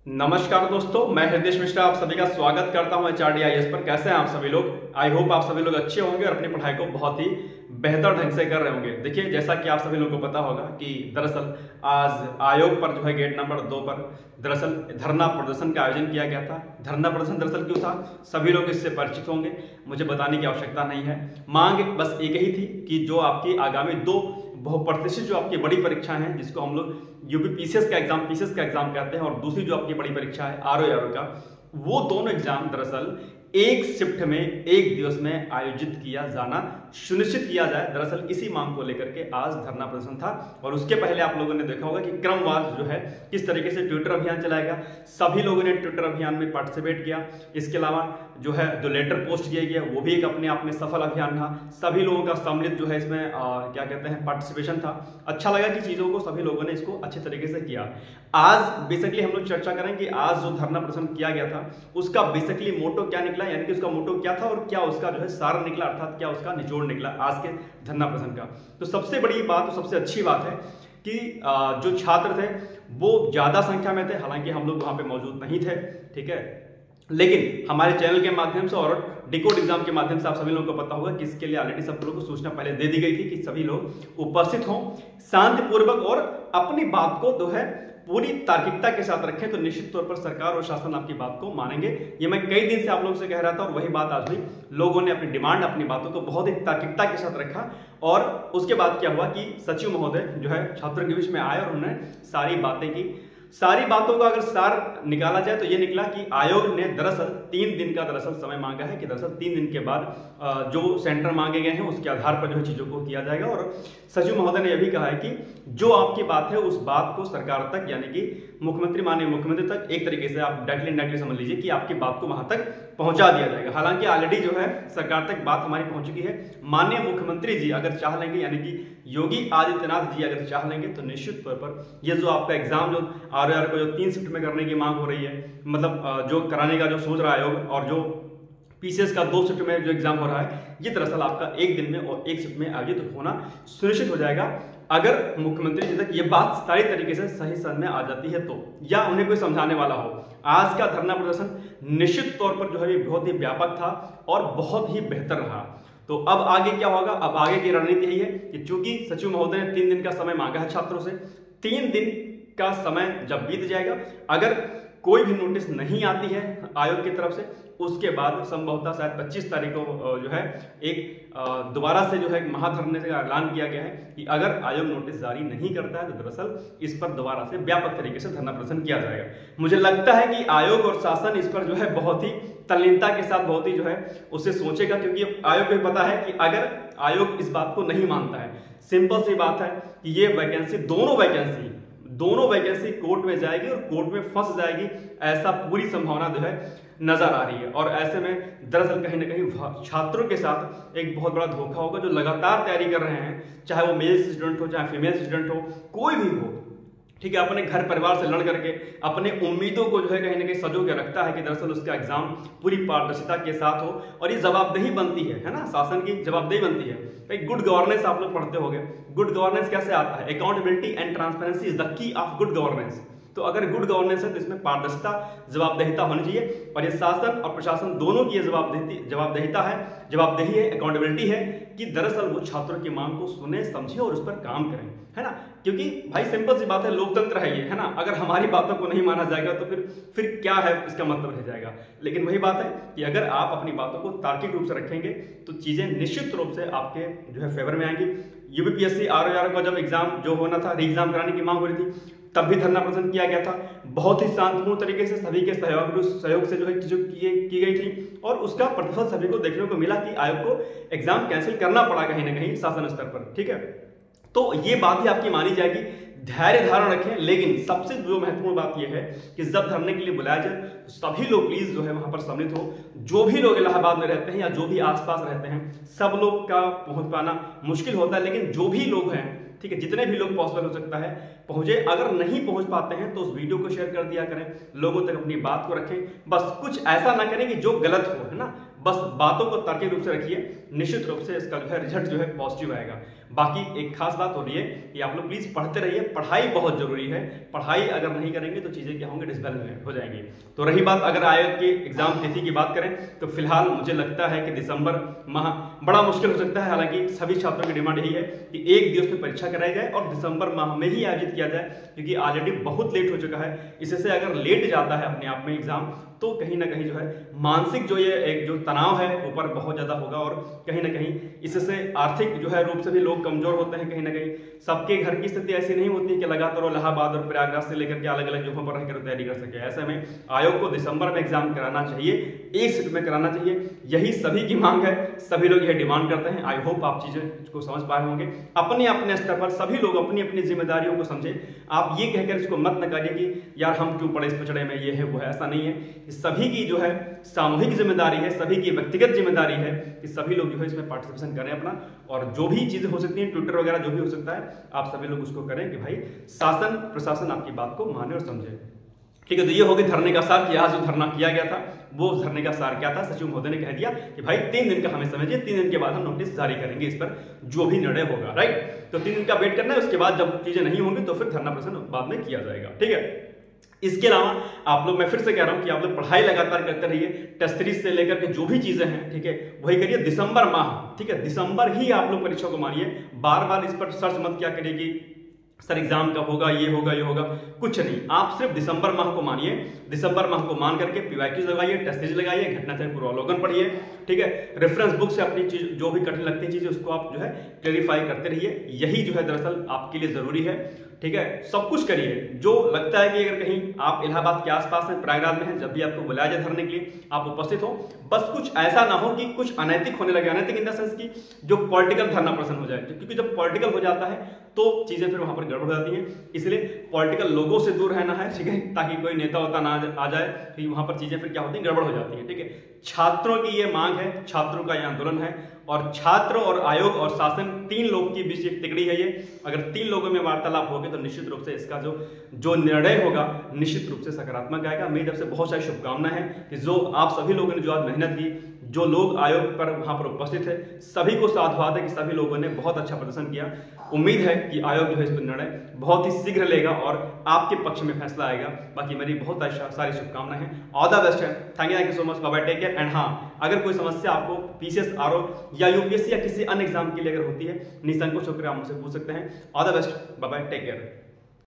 नमस्कार दोस्तों, मैं हृदय मिश्रा आप सभी का स्वागत करता हूं HRD-IAS पर। कैसे हैं आप सभी लोग? आई होप आप सभी लोग अच्छे होंगे और अपनी पढ़ाई को बहुत ही बेहतर ढंग से कर रहे होंगे। देखिए, जैसा कि आप सभी लोगों को पता होगा कि दरअसल आज आयोग पर जो है गेट नंबर 2 पर दरअसल धरना प्रदर्शन का आयोजन किया गया था। धरना प्रदर्शन दरअसल क्यों था, सभी लोग इससे परिचित होंगे, मुझे बताने की आवश्यकता नहीं है। मांग बस एक ही थी कि जो आपकी आगामी 2 बहुप्रतिष्ठित जो आपकी बड़ी परीक्षाएं हैं, जिसको हम लोग यूपी पीसीएस का एग्जाम कहते हैं, और दूसरी जो आपकी बड़ी परीक्षा है आरओ का, वो दोनों एग्जाम दरअसल एक शिफ्ट में एक दिवस में आयोजित किया जाना सुनिश्चित किया जाए। दरअसल इसी मांग को लेकर के आज धरना प्रदर्शन था। और उसके पहले आप लोगों ने देखा होगा कि क्रमवार जो है किस तरीके से ट्विटर अभियान चलाया गया, सभी लोगों ने ट्विटर अभियान में पार्टिसिपेट किया। इसके अलावा जो लेटर पोस्ट किया गया वो भी एक अपने आप में सफल अभियान था। सभी लोगों का सम्मिलित जो है इसमें क्या कहते हैं पार्टिसिपेशन था। अच्छा लगा कि चीजों को सभी लोगों ने इसको अच्छे तरीके से किया। आज बेसिकली हम लोग चर्चा करें कि आज जो धरना प्रदर्शन किया गया था उसका बेसिकली मोटो क्या निकला, यानी कि उसका मोटो क्या था और क्या उसका जो है सार निकला, अर्थात क्या उसका निचोड़ निकला आज के धरना प्रदर्शन का। तो सबसे बड़ी बात और सबसे अच्छी बात है कि जो छात्र थे वो ज्यादा संख्या में थे, हालांकि हम लोग वहां पे मौजूद नहीं थे, ठीक है, लेकिन हमारे चैनल के माध्यम से और डिकोड एग्जाम के माध्यम से आप सभी लोगों को पता होगा कि इसके लिए ऑलरेडी सब लोगों को सूचना पहले दे दी गई थी कि सभी लोग उपस्थित हों, शांतिपूर्वक और अपनी बात को जो है पूरी तार्किकता के साथ रखें, तो निश्चित तौर पर सरकार और शासन आपकी बात को मानेंगे। ये मैं कई दिन से आप लोगों से कह रहा था और वही बात आज हुई। लोगों ने अपनी डिमांड, अपनी बातों को बहुत ही तार्किकता के साथ रखा और उसके बाद क्या हुआ कि सचिव महोदय जो है छात्रों के बीच में आए और उन्होंने सारी बातें की। सारी बातों का अगर सार निकाला जाए तो ये निकला कि आयोग ने दरअसल 3 दिन का दरअसल समय मांगा है कि दरअसल 3 दिन के बाद जो सेंटर मांगे गए हैं उसके आधार पर जो है चीजों को किया जाएगा। और सचिव महोदय ने यह भी कहा है कि जो आपकी बात है उस बात को सरकार तक, यानी कि मुख्यमंत्री, माननीय मुख्यमंत्री तक, एक तरीके से आप डायरेक्टली समझ लीजिए कि आपकी बात को वहां तक पहुंचा दिया जाएगा। हालांकि ऑलरेडी जो है सरकार तक बात हमारी पहुंच चुकी है। माननीय मुख्यमंत्री जी अगर चाह लेंगे, यानी कि योगी आदित्यनाथ जी अगर चाह लेंगे, तो निश्चित तौर पर ये जो आपका एग्जाम जो आरओआर को जो 3 शिफ्ट में करने की मांग हो रही है, मतलब जो कराने का जो सोच रहा है आयोग, और जो पीसीएस का 2 शिफ्ट में जो एग्जाम हो रहा है, ये दरअसल आपका एक दिन में और एक शिफ्ट में आयोजित होना सुनिश्चित हो जाएगा अगर मुख्यमंत्री जी तक ये बात सारी तरीके से सही समझ में आ जाती है तो, या उन्हें कोई समझाने वाला हो। आज का धरना प्रदर्शन निश्चित तौर पर जो है बहुत ही व्यापक था और बहुत ही बेहतर रहा। तो अब आगे क्या होगा, अब आगे की रणनीति यही है कि चूंकि सचिव महोदय ने 3 दिन का समय मांगा है छात्रों से, 3 दिन का समय जब बीत जाएगा, अगर कोई भी नोटिस नहीं आती है आयोग की तरफ से, उसके बाद संभवतः शायद 25 तारीख को जो है एक दोबारा से जो है महाधरने का ऐलान किया गया है कि अगर आयोग नोटिस जारी नहीं करता है तो दरअसल इस पर दोबारा से व्यापक तरीके से धरना प्रदर्शन किया जाएगा। मुझे लगता है कि आयोग और शासन इस पर जो है बहुत ही तल्लीनता के साथ बहुत ही जो है उसे सोचेगा, क्योंकि आयोग को पता है कि अगर आयोग इस बात को नहीं मानता है, सिंपल सी बात है कि ये वैकेंसी, दोनों वैकेंसी कोर्ट में जाएगी और कोर्ट में फंस जाएगी, ऐसा पूरी संभावना जो है नजर आ रही है। और ऐसे में दरअसल कहीं ना कहीं छात्रों के साथ एक बहुत बड़ा धोखा होगा, जो लगातार तैयारी कर रहे हैं, चाहे वो मेल स्टूडेंट हो चाहे फीमेल स्टूडेंट हो, कोई भी हो, ठीक है, अपने घर परिवार से लड़ करके अपने उम्मीदों को जो है कहीं ना कहीं सजो के रखता है कि दरअसल उसका एग्जाम पूरी पारदर्शिता के साथ हो। और ये जवाबदेही बनती है ना, शासन की जवाबदेही बनती है। एक गुड गवर्नेंस आप लोग पढ़ते होंगे, गुड गवर्नेंस कैसे आता है, accountability and transparency is the key of good governance. तो अगर गुड गवर्नेंस है तो इसमें पारदर्शिता, जवाबदेहिता होनी चाहिए, और ये शासन और प्रशासन दोनों की जवाबदेही है, अकाउंटेबिलिटी है कि दरअसल वो छात्रों की मांग को सुने, समझे और उस पर काम करें, है ना। क्योंकि भाई सिंपल सी बात है, लोकतंत्र है ये, है ना। अगर हमारी बातों को नहीं माना जाएगा तो फिर क्या है, इसका मतलब रह जाएगा। लेकिन वही बात है कि अगर आप अपनी बातों को तार्किक रूप से रखेंगे तो चीजें निश्चित रूप से आपके जो है फेवर में आएंगी। यूपीपीएससी आरओआर का जब एग्जाम जो होना था, री एग्जाम कराने की मांग हो रही थी, तब भी धरना प्रदर्शन किया गया था, बहुत ही शांतिपूर्ण तरीके से सभी के सहयोग से जो है चीजें की गई थी, और उसका प्रतिफल सभी को देखने को मिला कि आयोग को एग्जाम कैंसिल करना पड़ा कहीं ना कहीं शासन स्तर पर, ठीक है। तो ये बात भी आपकी मानी जाएगी, धैर्य धारण रखें। लेकिन सबसे जो महत्वपूर्ण बात यह है कि जब धरने के लिए बुलाया जाए तो सभी लोग प्लीज जो है वहां पर सम्मिलित हो। जो भी लोग इलाहाबाद में रहते हैं या जो भी आसपास रहते हैं, सब लोग का पहुंच पाना मुश्किल होता है, लेकिन जो भी लोग हैं, ठीक है, जितने भी लोग पॉसिबल हो सकता है पहुंचे। अगर नहीं पहुंच पाते हैं तो उस वीडियो को शेयर कर दिया करें, लोगों तक अपनी बात को रखें। बस कुछ ऐसा ना करें कि जो गलत हो, है ना, बस बातों को तार्किक रूप से रखिए, निश्चित रूप से इसका जो है रिजल्ट जो है पॉजिटिव आएगा। बाकी एक खास बात हो रही है कि आप लोग प्लीज पढ़ते रहिए, पढ़ाई बहुत जरूरी है। पढ़ाई अगर नहीं करेंगे तो चीजें क्या होंगी, डिसबैलेंस हो जाएंगी। तो रही बात अगर आयोग की एग्जाम तिथि की बात करें तो फिलहाल मुझे लगता है कि दिसंबर माह बड़ा मुश्किल हो सकता है। हालांकि सभी छात्रों की डिमांड यही है कि एक दिवस में परीक्षा कराई जाए और दिसंबर माह में ही आयोजित किया जाए, क्योंकि ऑलरेडी बहुत लेट हो चुका है। इससे अगर लेट जाता है अपने आप में एग्जाम तो कहीं ना कहीं जो है मानसिक जो ये एक जो तनाव है ऊपर बहुत ज्यादा होगा, और कहीं ना कहीं इससे आर्थिक जो है रूप से भी लोग कमजोर होते हैं। कहीं ना कहीं सबके घर की स्थिति ऐसी नहीं होती कि लगातार इलाहाबाद और प्रयागराज से लेकर के अलग अलग जगहों पर रहकर तैयारी कर सके। ऐसे में आयोग को दिसंबर में एग्जाम कराना चाहिए, एक शिफ्ट में कराना चाहिए, यही सभी की मांग है, सभी लोग यह डिमांड करते हैं। आई होप आप चीजें को समझ पाए होंगे। अपने अपने स्तर पर सभी लोग अपनी अपनी जिम्मेदारियों को समझे। आप ये कहकर इसको मत नकारिए कि यार हम क्यों पड़े इस पचड़े में, ये है वो है, ऐसा नहीं है। सभी की जो है सामूहिक जिम्मेदारी है, सभी की व्यक्तिगत जिम्मेदारी है कि सभी लोग जो है इसमें पार्टिसिपेशन करें अपना, और जो भी चीजें हो सकती हैं ट्विटर वगैरह जो भी हो सकता है आप सभी लोग उसको करें कि भाई शासन प्रशासन आपकी बात को माने और समझे। ठीक है, तो ये हो गई धरने का सार कि आज जो धरना किया गया था वो धरने का सार क्या था। सचिव महोदय ने कह दिया कि भाई 3 दिन का हमें समय दिए, 3 दिन के बाद हम नोटिस जारी करेंगे इस पर जो भी निर्णय होगा। राइट, तो 3 दिन का वेट करना है, उसके बाद जब चीजें नहीं होंगी तो फिर धरना प्रदर्शन बाद में किया जाएगा। ठीक है, इसके अलावा आप लोग, मैं फिर से कह रहा हूं कि आप लोग पढ़ाई लगातार करते रहिए, टेस्ट सीरीज से लेकर के जो भी चीजें हैं, ठीक है, वही करिए। दिसंबर माह, ठीक है, दिसंबर ही आप लोग परीक्षा को मानिए। बार बार इस पर सर्च मत क्या करिए कि सर एग्जाम कब होगा, ये होगा ये होगा, कुछ नहीं। आप सिर्फ दिसंबर माह को मानिए। दिसंबर माह को मान करके पीवाईक्यूज लगाइए, टेस्ट सीरीज लगाइए, घटनाक्रम पूर्वावलोकन पढ़िए। ठीक है, रेफरेंस बुक से अपनी चीज जो भी कठिन लगती है चीजें उसको आप जो है क्लेरिफाई करते रहिए। यही जो है दरअसल आपके लिए जरूरी है। ठीक है, सब कुछ करिए। जो लगता है कि अगर कहीं आप इलाहाबाद के आसपास हैं, प्रयागराज में हैं, जब भी आपको बुलाया जाए धरने के लिए आप उपस्थित हो। बस कुछ ऐसा ना हो कि कुछ अनैतिक होने लगे, अनैतिक इन द सेंस की जो पॉलिटिकल धरना प्रदर्शन हो जाए, क्योंकि जब पॉलिटिकल हो जाता है तो चीजें फिर वहां पर गड़बड़ हो जाती हैं। इसलिए पॉलिटिकल लोगों से दूर रहना है, ठीक है, ताकि कोई नेता होता ना आ जाए, फिर वहां पर चीजें फिर क्या होती हैं, गड़बड़ हो जाती है। ठीक है, छात्रों की ये मांग है, छात्रों का ये आंदोलन है, और छात्र और आयोग और शासन 3 लोग के बीच एक तिकड़ी है ये। अगर 3 लोगों में वार्तालाप होगी तो निश्चित रूप से इसका जो निर्णय होगा निश्चित रूप से सकारात्मक आएगा। मेरी तरफ से बहुत सारी शुभकामनाएं हैं कि जो आप सभी लोगों ने जो आज मेहनत की, जो लोग आयोग पर वहां पर उपस्थित है, सभी को साधुवाद है कि सभी लोगों ने बहुत अच्छा प्रदर्शन किया। उम्मीद है कि आयोग जो है इस पर निर्णय बहुत ही शीघ्र लेगा और आपके पक्ष में फैसला आएगा। बाकी मेरी बहुत सारी शुभकामनाएं हैं। ऑल द बेस्ट है। Thank you so much, bye bye, take care. And हाँ, अगर कोई समस्या आपको पीसीएस, आरओ या यूपीएससी या किसी अन्य एग्जाम के लिए अगर होती है, निसंकोच होकर आप मुझसे पूछ सकते हैं। All the best, bye bye, take care.